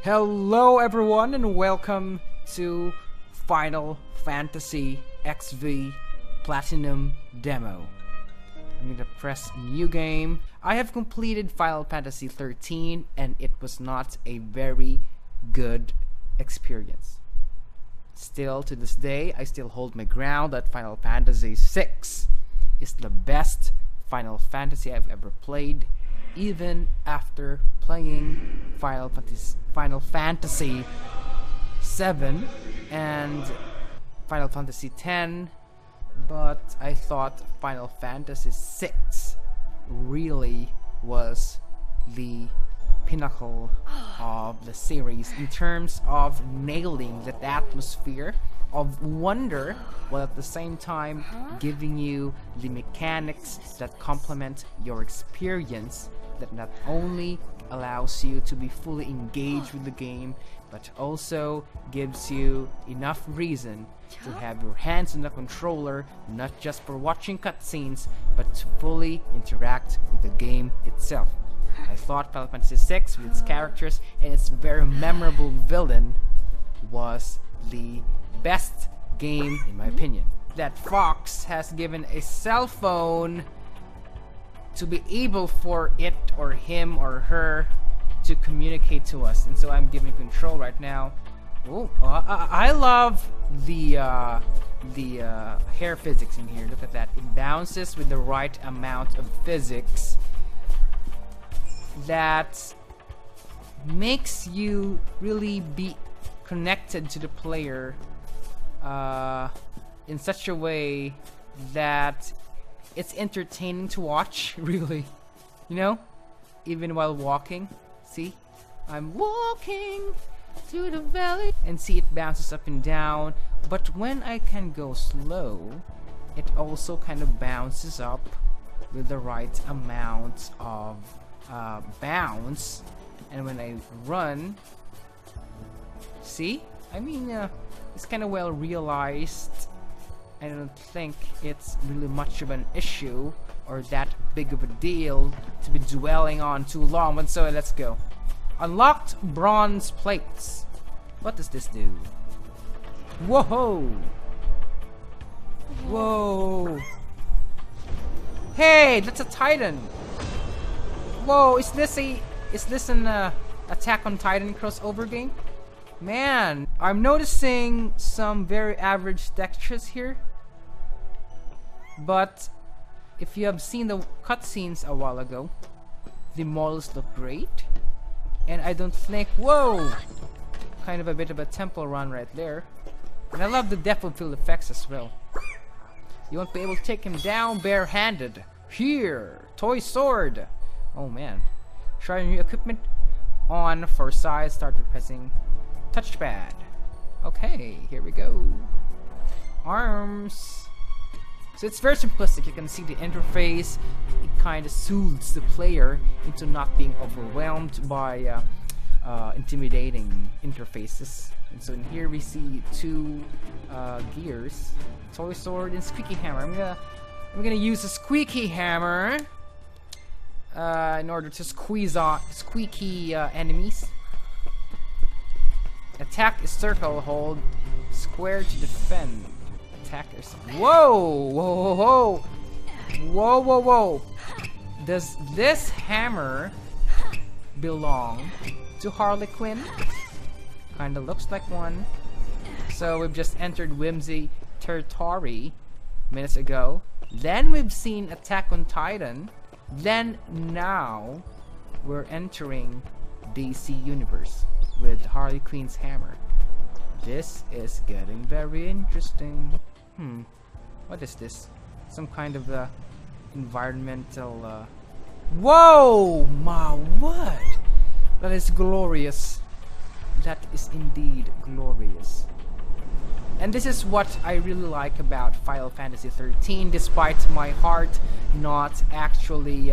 Hello everyone and welcome to Final Fantasy XV Platinum Demo. I'm gonna press new game. I have completed Final Fantasy 13 and it was not a very good experience. Still to this day, I still hold my ground that Final Fantasy 6 is the best Final Fantasy I've ever played, even after playing Final Fantasy 7 and Final Fantasy 10, but I thought Final Fantasy 6 really was the pinnacle of the series in terms of nailing that atmosphere of wonder, while at the same time giving you the mechanics that complement your experience, that not only allows you to be fully engaged with the game, but also gives you enough reason to have your hands on the controller, not just for watching cutscenes, but to fully interact with the game itself. I thought Final Fantasy VI, with its characters and its very memorable villain, was the best game in my opinion. That Fox has given a cell phone to be able for it or him or her to communicate to us, and so I'm giving control right now. Oh, I love the hair physics in here. Look at that. It bounces with the right amount of physics that makes you really be connected to the player in such a way that it's entertaining to watch, really. You know? Even while walking. See? I'm walking to the valley. And see, it bounces up and down. But when I can go slow, it also kind of bounces up with the right amount of bounce. And when I run, see? I mean, it's kind of well realized. I don't think it's really much of an issue or that big of a deal to be dwelling on too long. But so let's go. Unlocked bronze plates. What does this do? Whoa! Whoa! Hey, that's a Titan. Whoa! Is this an Attack on Titan crossover game? Man, I'm noticing some very average textures here. But if you have seen the cutscenes a while ago, the models look great. And I don't think, whoa! Kind of a bit of a temple run right there. And I love the depth of field effects as well. You won't be able to take him down barehanded. Here! Toy sword! Oh man. Try new equipment on for size. Start with pressing touchpad. Okay, here we go. Arms. So it's very simplistic. You can see the interface. It kind of soothes the player into not being overwhelmed by intimidating interfaces. And so in here we see two gears, toy sword and squeaky hammer. I'm gonna use a squeaky hammer in order to squeeze on squeaky enemies. Attack is circle, hold square to defend. Attackers. Whoa! Whoa! Whoa! Whoa! Whoa! Whoa! Whoa! Does this hammer belong to Harley Quinn? Kinda looks like one. So we've just entered Whimsy territory minutes ago. Then we've seen Attack on Titan. Then now we're entering DC Universe with Harley Quinn's hammer. This is getting very interesting. What is this? Some kind of environmental Whoa! My what? That is glorious. That is indeed glorious. And this is what I really like about Final Fantasy 13, despite my heart not actually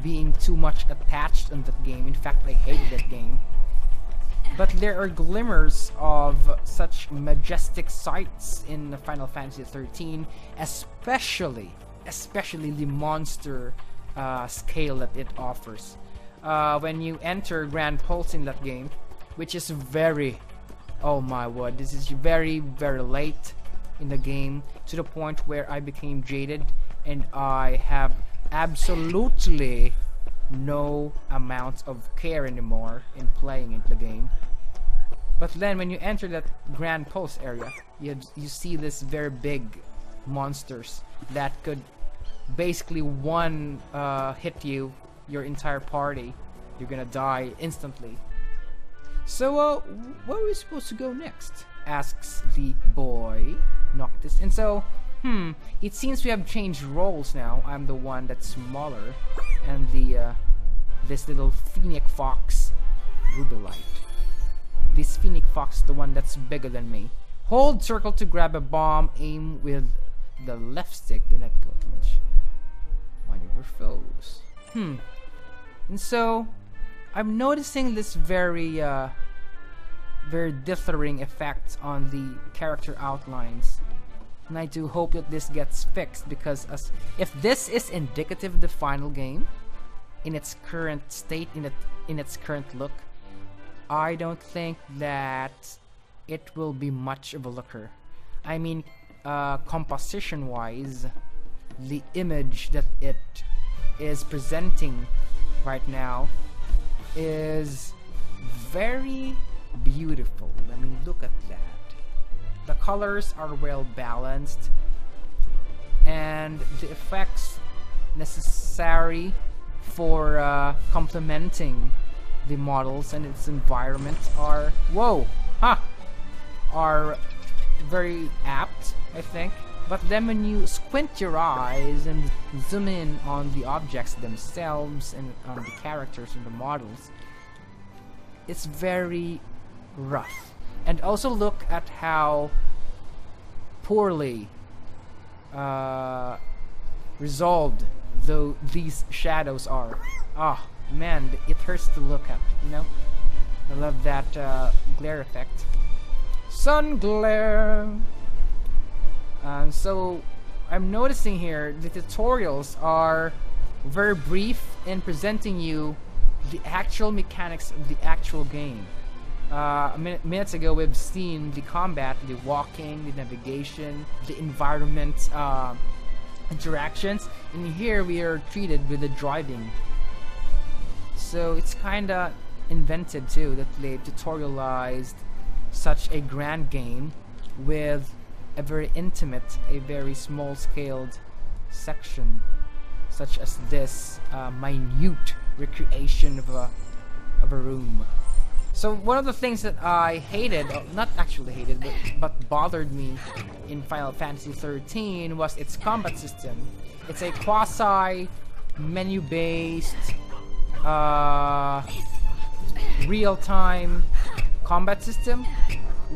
being too much attached on that game. In fact, I hated that game. But there are glimmers of such majestic sights in Final Fantasy 13, especially the monster scale that it offers. When you enter Grand Pulse in that game, which is very, oh my word, this is very late in the game, to the point where I became jaded and I have absolutely no amount of care anymore in playing into the game. But then when you enter that Grand Pulse area, you see this very big monsters that could basically hit you, your entire party. You're gonna die instantly. So, where are we supposed to go next? Asks the boy Noctis. And so, it seems we have changed roles now. I'm the one that's smaller, and this little Phoenix Fox, Rubelite. This Phoenix Fox is the one that's bigger than me. Hold circle to grab a bomb. Aim with the left stick. Do not go too much on your foes. And so, I'm noticing this very dithering effect on the character outlines, and I do hope that this gets fixed, because if this is indicative of the final game in its current state, in its current look, I don't think that it will be much of a looker. I mean, composition wise, the image that it is presenting right now is very beautiful. I mean, look at that. The colors are well balanced, and the effects necessary for complementing the models and its environment are are very apt, I think. But then when you squint your eyes and zoom in on the objects themselves and on the characters and the models, it's very rough. And also look at how poorly resolved though these shadows are. Ah, man, it hurts to look at, you know? I love that glare effect. Sun glare! So I'm noticing here the tutorials are very brief in presenting you the actual mechanics of the actual game. Minutes ago we've seen the combat, the walking, the navigation, the environment interactions, and here we are treated with the driving. So it's kinda invented too that they tutorialized such a grand game with a very intimate, a very small-scaled section, such as this minute recreation of a room. So one of the things that I hated, not actually hated, but bothered me in Final Fantasy XIII was its combat system. It's a quasi menu-based, real-time combat system,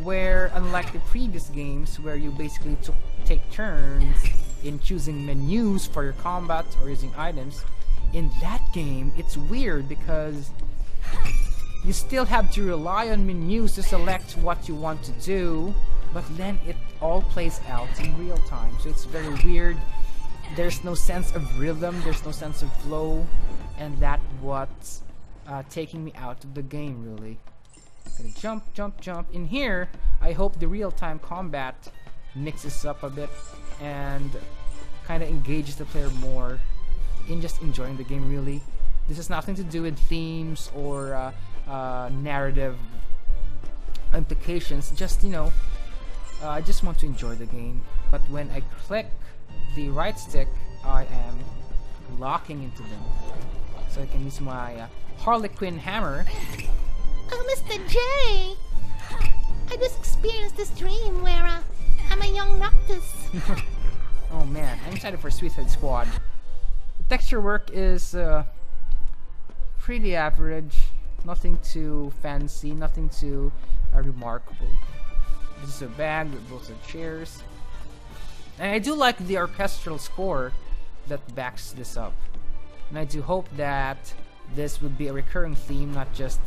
where unlike the previous games where you basically take turns in choosing menus for your combat or using items, in that game it's weird because you still have to rely on menus to select what you want to do, but then it all plays out in real time, so it's very weird. There's no sense of rhythm, there's no sense of flow, and that's what's taking me out of the game, really. Gonna jump, jump, jump. In here, I hope the real-time combat mixes up a bit and kind of engages the player more in just enjoying the game, really. This has nothing to do with themes or narrative implications. Just, you know, I just want to enjoy the game. But when I click the right stick, I am locking into them. So I can use my Harlequin hammer. Oh, Mr. J! I just experienced this dream where I'm a young Noctis. Oh man, I'm excited for Sweethead Squad. The texture work is pretty average. Nothing too fancy, nothing too remarkable. This is a bag with lots of chairs. And I do like the orchestral score that backs this up. And I do hope that this would be a recurring theme, not just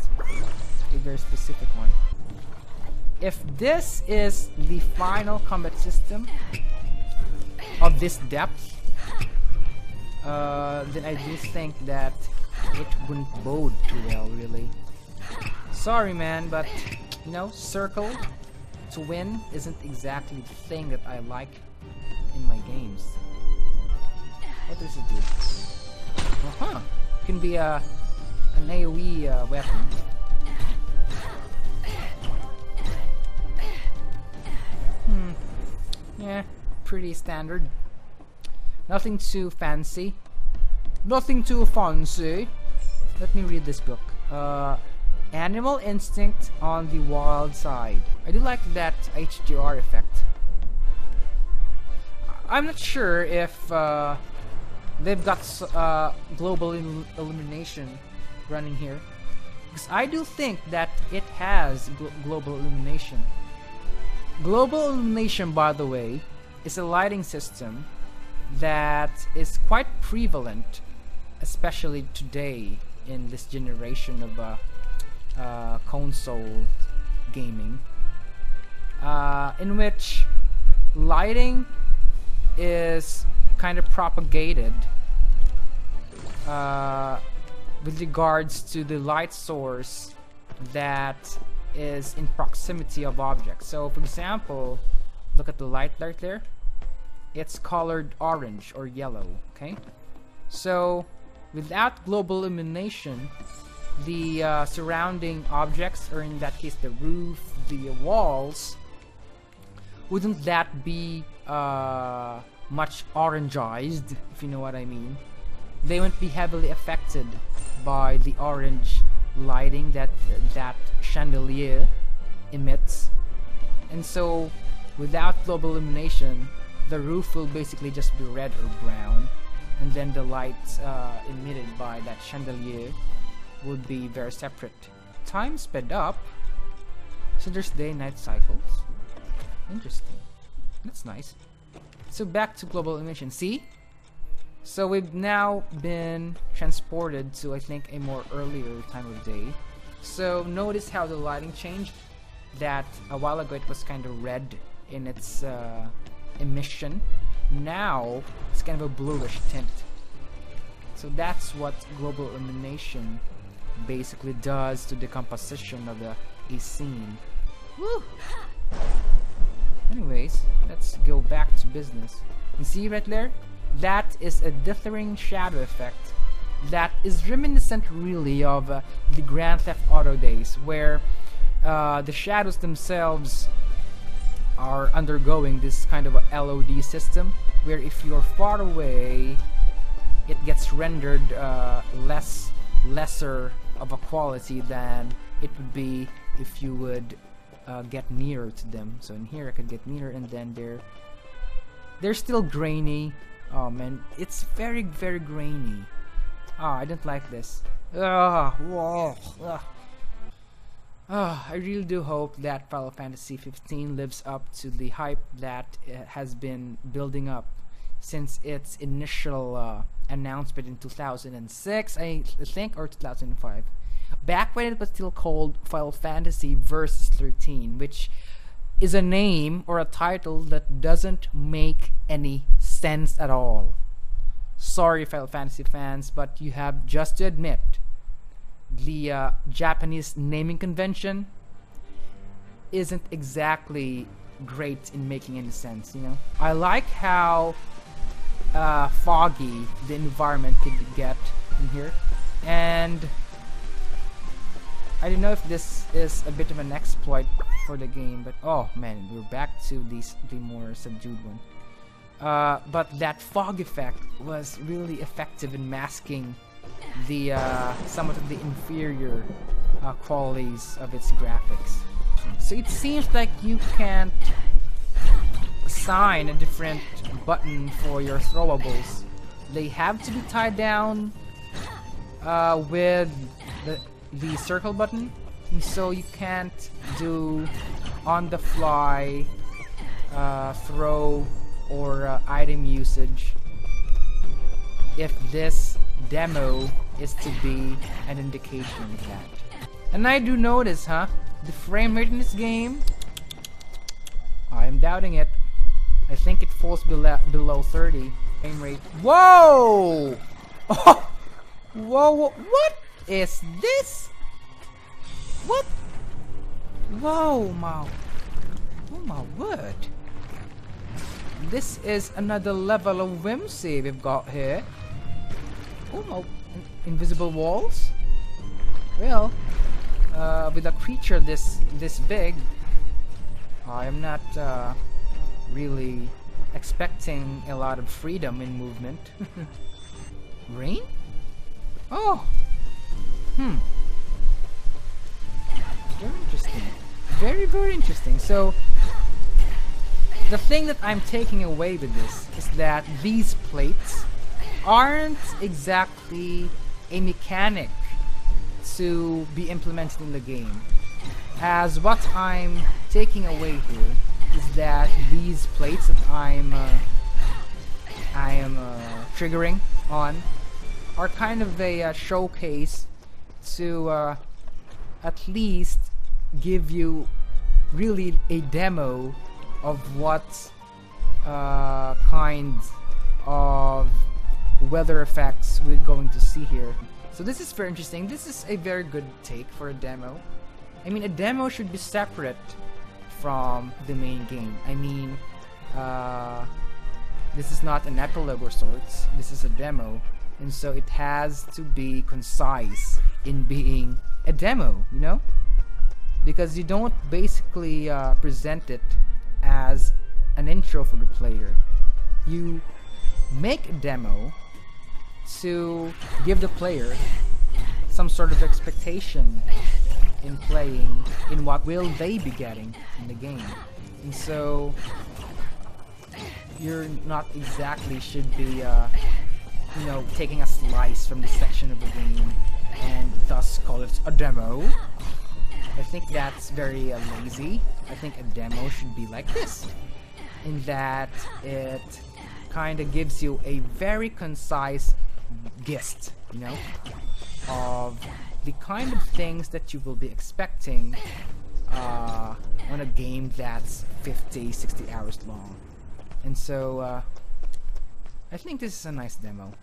a very specific one. If this is the final combat system of this depth, then I do think that it wouldn't bode too well, really. Sorry, man, but you know, circle to win isn't exactly the thing that I like in my games. What does it do? Uh-huh. It can be an AoE weapon. Yeah, pretty standard. Nothing too fancy. Nothing too fancy. Let me read this book. Animal Instinct on the Wild Side. I do like that HDR effect. I'm not sure if they've got global illumination running here, because I do think that it has global illumination. Global illumination, by the way, is a lighting system that is quite prevalent, especially today in this generation of console gaming, in which lighting is kind of propagated with regards to the light source that is in proximity of objects. So for example, look at the light right there. It's colored orange or yellow, okay? So without global illumination, the surrounding objects, or in that case the roof, the walls, wouldn't that be much orangeized, if you know what I mean? They wouldn't be heavily affected by the orange lighting that chandelier emits. And so without global illumination, the roof will basically just be red or brown, and then the light emitted by that chandelier would be very separate. Time sped up, so there's day-night cycles. Interesting. That's nice. So back to global illumination. See? So we've now been transported to, I think, a more earlier time of day. So notice how the lighting changed. That a while ago it was kind of red in its emission. Now it's kind of a bluish tint. So that's what global illumination basically does to the composition of a scene. Woo! Anyways, let's go back to business. You see right there? That is a dithering shadow effect that is reminiscent really of the Grand Theft Auto days, where the shadows themselves are undergoing this kind of a LOD system, where if you're far away, it gets rendered lesser of a quality than it would be if you would get nearer to them. So in here I could get nearer, and then they're still grainy. Oh man, it's very, very grainy. I didn't like this. Whoa. I really do hope that Final Fantasy 15 lives up to the hype that has been building up since its initial announcement in 2006, I think, or 2005. Back when it was still called Final Fantasy Versus 13, which is a name or a title that doesn't make any sense at all. Sorry, Final Fantasy fans, but you have just to admit the Japanese naming convention isn't exactly great in making any sense, you know? I like how foggy the environment could get in here, and I don't know if this is a bit of an exploit for the game, but oh man, we're back to the more subdued one. But that fog effect was really effective in masking the somewhat of the inferior qualities of its graphics. So it seems like you can't assign a different button for your throwables. They have to be tied down with the circle button, and so you can't do on the fly throw or item usage if this demo is to be an indication of that. And I do notice, the frame rate in this game, I am doubting it. I think it falls below 30 frame rate. Whoa! Oh! Whoa! What is this? What? Whoa, oh my word. This is another level of whimsy we've got here. Oh my, invisible walls? Well, with a creature this big, I am not really expecting a lot of freedom in movement. Rain? Oh! Very interesting. Very, very interesting. So, the thing that I'm taking away with this is that these plates aren't exactly a mechanic to be implemented in the game. As what I'm taking away here is that these plates that I am triggering on are kind of a showcase to at least give you really a demo of what kind of weather effects we're going to see here. So this is very interesting. This is a very good take for a demo. I mean, a demo should be separate from the main game. I mean, this is not an epilogue or sorts. This is a demo, and so it has to be concise in being a demo, you know? Because you don't basically present it as an intro for the player. You make a demo to give the player some sort of expectation in playing, in what will they be getting in the game. And so you're not exactly should be you know, taking a slice from this section of the game and thus call it a demo. I think that's very lazy. I think a demo should be like this, in that it kind of gives you a very concise gist, you know, of the kind of things that you will be expecting on a game that's 50, 60 hours long. And so I think this is a nice demo,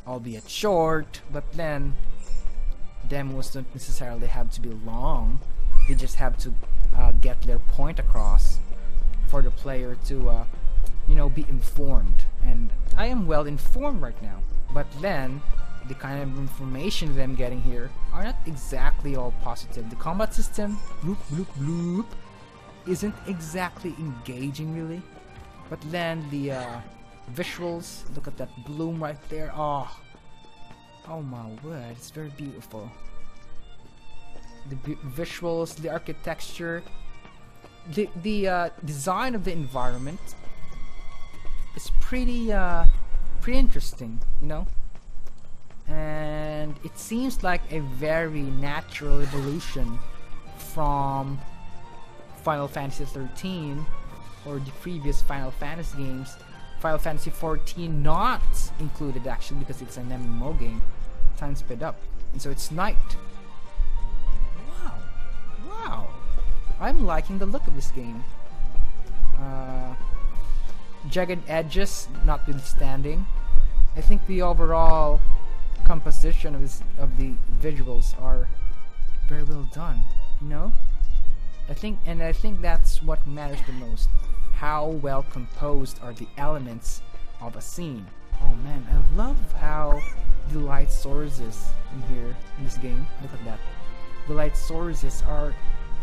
albeit short, but then demos don't necessarily have to be long. They just have to get their point across for the player to you know, be informed. And I am well informed right now, but then the kind of information that I'm getting here are not exactly all positive. The combat system, bloop bloop bloop, isn't exactly engaging really, but then the visuals, look at that bloom right there. Oh my word, it's very beautiful. The visuals, the architecture, the design of the environment is pretty interesting, you know. And it seems like a very natural evolution from Final Fantasy 13 or the previous Final Fantasy games. Final Fantasy 14 not included actually, because it's an MMO game, time sped up, and so it's night. Wow, I'm liking the look of this game. Jagged edges notwithstanding, I think the overall composition of the visuals are very well done, you know. I think that's what matters the most. How well composed are the elements of a scene. Oh man, I love how the light sources in here in this game. Look at that. The light sources are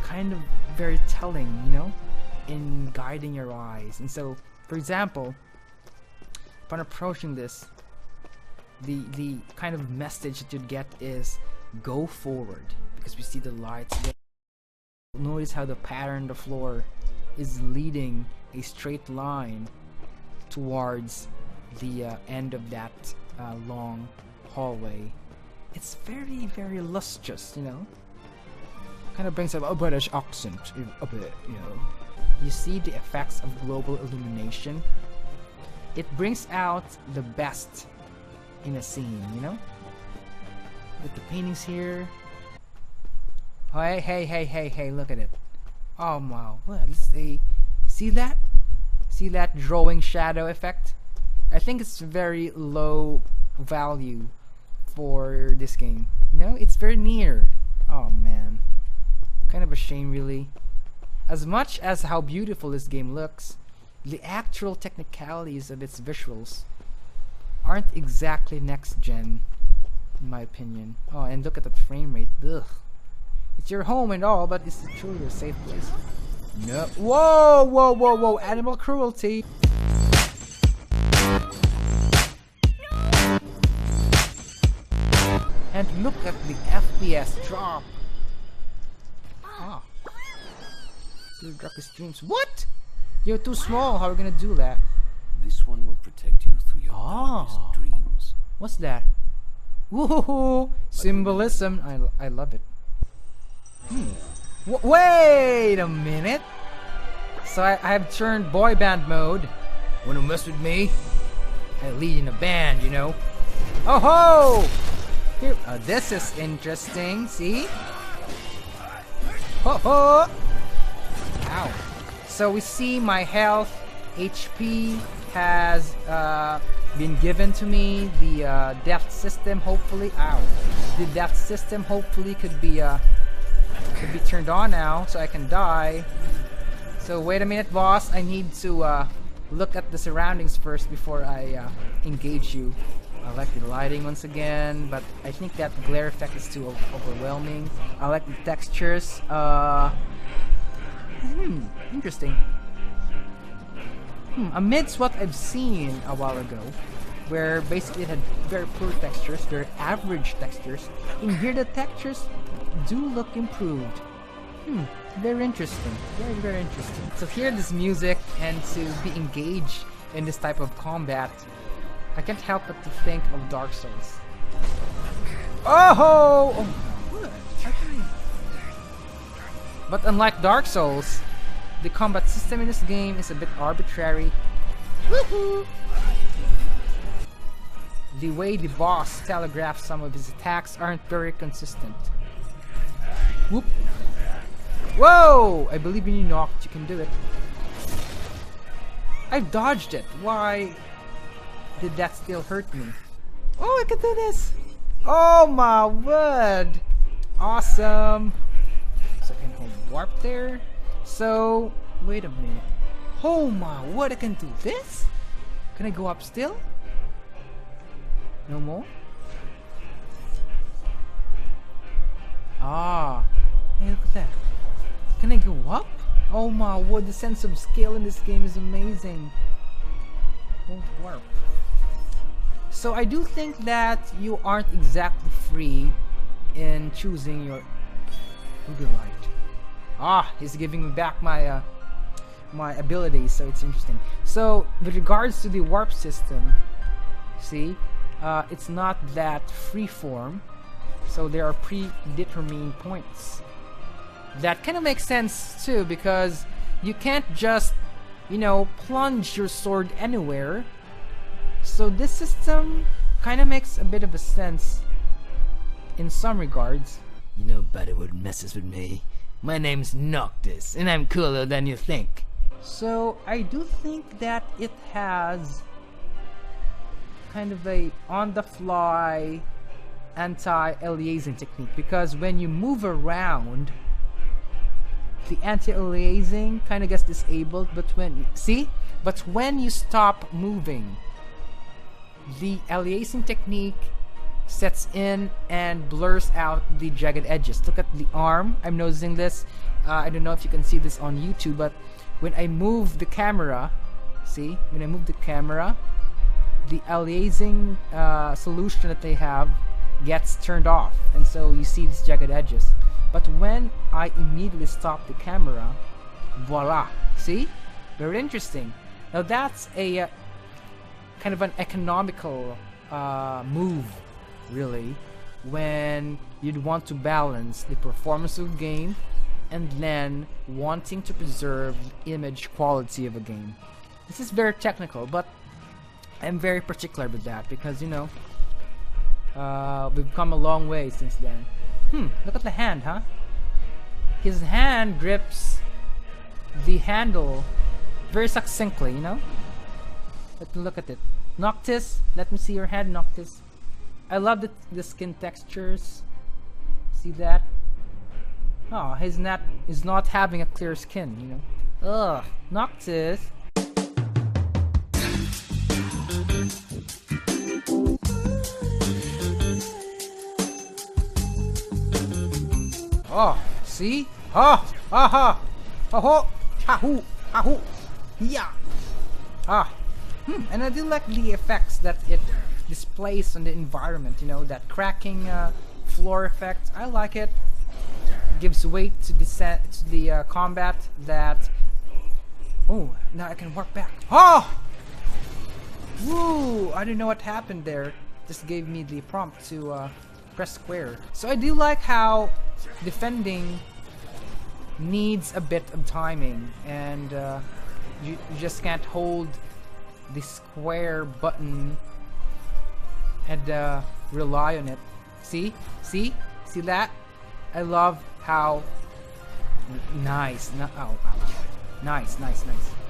kind of very telling, you know, in guiding your eyes. And so, for example, upon approaching this, the kind of message that you'd get is go forward, because we see the lights there. Notice how the pattern of the floor is leading a straight line towards the end of that long hallway. It's very, very lustrous, you know. Kind of brings up a British accent a bit, you know. You see the effects of global illumination. It brings out the best in a scene, you know. With the paintings here. Oh, hey, look at it. Oh my, what is a... See that? See that drawing shadow effect? I think it's very low value for this game. You know, it's very near. Oh man. a shame, really. As much as how beautiful this game looks, the actual technicalities of its visuals aren't exactly next gen, in my opinion. Oh, and look at that frame rate. Ugh. It's your home and all, but is it truly a safe place? No. Whoa, whoa, whoa, whoa! Animal cruelty. And look at the FPS drop. Ah. Your darkest dreams. What? You're too small. How are we gonna do that? This one will protect you through your darkest dreams. What's that? Woohoo! Symbolism. I love it. Wait a minute. So I have turned boy band mode. Wanna mess with me? I lead in a band, you know. Oh ho! Here, this is interesting. See? Ho ho! Ow. So we see my health, HP has been given to me. The death system, hopefully. Ow. The death system hopefully could be turned on now, so I can die. So wait a minute, boss. I need to look at the surroundings first before I engage you. I like the lighting once again, but I think that glare effect is too overwhelming. I like the textures. Interesting. Amidst what I've seen a while ago, where basically it had very poor textures, very average textures, in here the textures do look improved. Very interesting. Very, very interesting. To hear this music and to be engaged in this type of combat, I can't help but to think of Dark Souls. Oh! Good. But unlike Dark Souls, the combat system in this game is a bit arbitrary. Woohoo! The way the boss telegraphs some of his attacks aren't very consistent. Whoop! Whoa! I believe when you knocked, you can do it. I've dodged it. Why did that still hurt me? Oh, I can do this! Oh my word! Awesome! So I can hold warp there. So, wait a minute. Oh my word, I can do this? Can I go up still? No more? Ah, hey, look at that. Can I go up? Oh my word, the sense of scale in this game is amazing. Hold warp. So I do think that you aren't exactly free in choosing your ruby light. Ah, he's giving me back my my abilities, so it's interesting. So with regards to the warp system, see, it's not that freeform. So there are predetermined points. That kind of makes sense too, because you can't just, you know, plunge your sword anywhere. So this system kind of makes a bit of a sense in some regards. You know, Buddywood messes with me. My name's Noctis, and I'm cooler than you think. So I do think that it has kind of a on-the-fly anti-aliasing technique, because when you move around, the anti-aliasing kind of gets disabled. But when you stop moving, the aliasing technique sets in and blurs out the jagged edges. Look at the arm. I'm noticing this. I don't know if you can see this on YouTube, but when I move the camera, see, when I move the camera, the aliasing solution that they have gets turned off, and so you see these jagged edges. But when I immediately stop the camera, voila! See? Very interesting. Now that's a kind of an economical move, really, when you'd want to balance the performance of the game and then wanting to preserve the image quality of a game. This is very technical, but I'm very particular with that because, you know, we've come a long way since then. Look at the hand, huh? His hand grips the handle very succinctly, you know? Let me look at it. Noctis, let me see your hand, Noctis. I love the skin textures. See that? Oh, he's not having a clear skin, you know. Ugh, Noctis. Oh, see? Ah, aha, ho, ha hoo, yeah. And I do like the effects that it displays on the environment. You know, that cracking floor effect. I like it. Gives weight to the combat. That. Oh, now I can work back. Oh! Woo! I didn't know what happened there. Just gave me the prompt to press square. So I do like how defending needs a bit of timing, and you just can't hold the square button and rely on it. See that? I love how nice. Nice.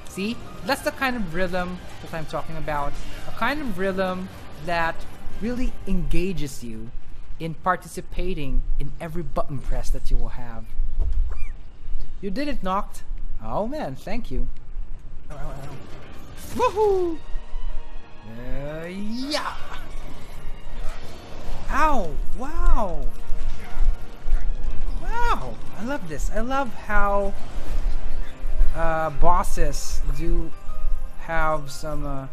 See, that's the kind of rhythm that I'm talking about. A kind of rhythm that really engages you in participating in every button press that you will have. You did it, Noct. Oh man, thank you. Woohoo! Yeah! Ow! Wow! Wow! I love this. I love how bosses do have some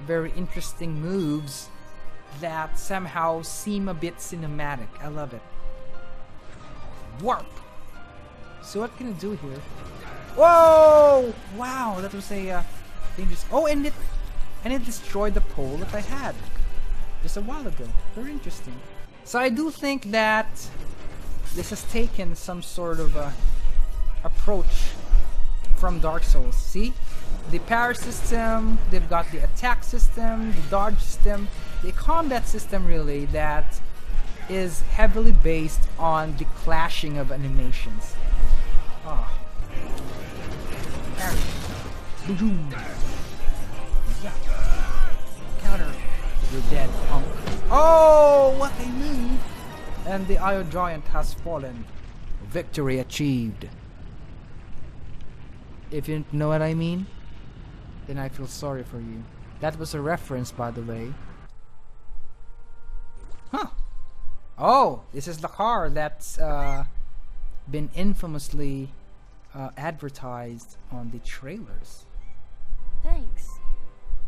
very interesting moves that somehow seem a bit cinematic. I love it. Warp! So what can it do here? Whoa! Wow, that was a dangerous. Oh, and it destroyed the pole that I had just a while ago. Very interesting. So I do think that this has taken some sort of approach from Dark Souls. See? The power system, they've got the attack system, the dodge system, the combat system really that is heavily based on the clashing of animations. Oh. Boom. Yeah. Counter. You're dead, punk. Oh, what a move! And the Iron Giant has fallen. Victory achieved. If you didn't know what I mean, then I feel sorry for you. That was a reference, by the way. Huh. Oh, this is the car that's been infamously advertised on the trailers. Thanks.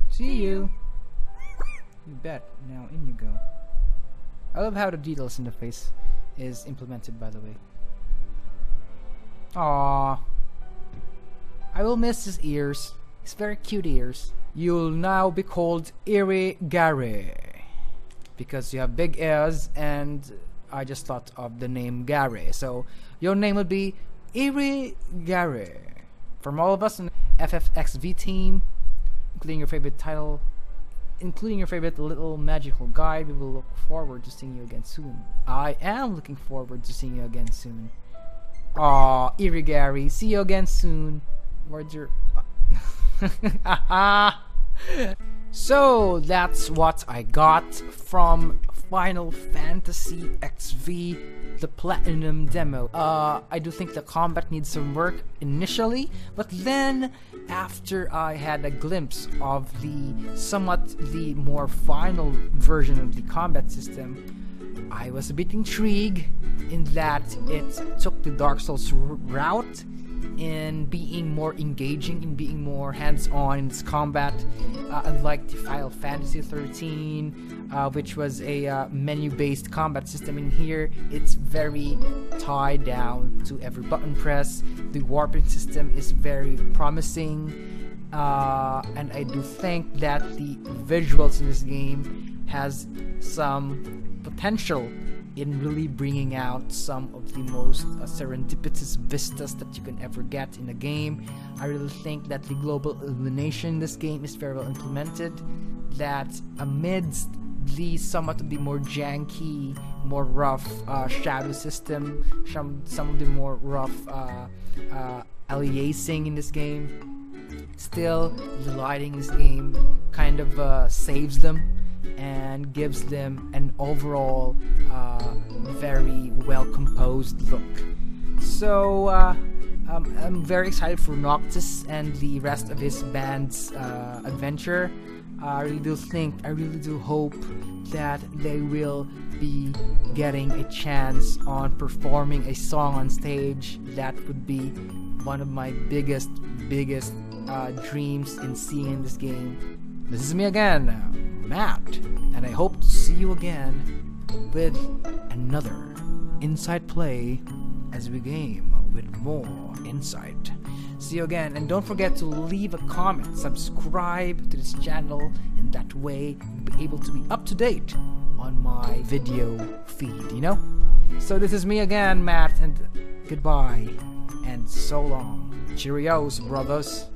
See you. You bet. Now in you go. I love how the details in the face is implemented, by the way. Aww. I will miss his ears. His very cute ears. You'll now be called Eerie Gary, because you have big ears, and I just thought of the name Gary. So your name would be Eerie Gary. From all of us in FFXV team, including your favorite title, including your favorite little magical guide, we will look forward to seeing you again soon. I am looking forward to seeing you again soon. Aw, Eerie Gary, see you again soon. Where's your... So that's what I got from Final Fantasy XV, the Platinum demo. I do think the combat needs some work initially, but then after I had a glimpse of the more final version of the combat system, I was a bit intrigued in that it took the Dark Souls route in being more engaging, in being more hands-on in its combat, unlike the Final Fantasy 13, which was a menu-based combat system. In here, it's very tied down to every button press. The warping system is very promising, and I do think that the visuals in this game has some potential in really bringing out some of the most serendipitous vistas that you can ever get in a game. I really think that the global illumination in this game is very well implemented, that amidst the somewhat of the more janky, more rough shadow system, some of the more rough aliasing in this game, still the lighting in this game kind of saves them. and gives them an overall very well composed look. So I'm very excited for Noctis and the rest of his band's adventure. I really do hope that they will be getting a chance on performing a song on stage. That would be one of my biggest dreams in seeing this game. This is me again, Matt, and I hope to see you again with another Inside Play as we game with more insight. See you again, and don't forget to leave a comment, subscribe to this channel, in that way you'll be able to be up to date on my video feed, you know? So this is me again, Matt, and goodbye, and so long. Cheerios, brothers.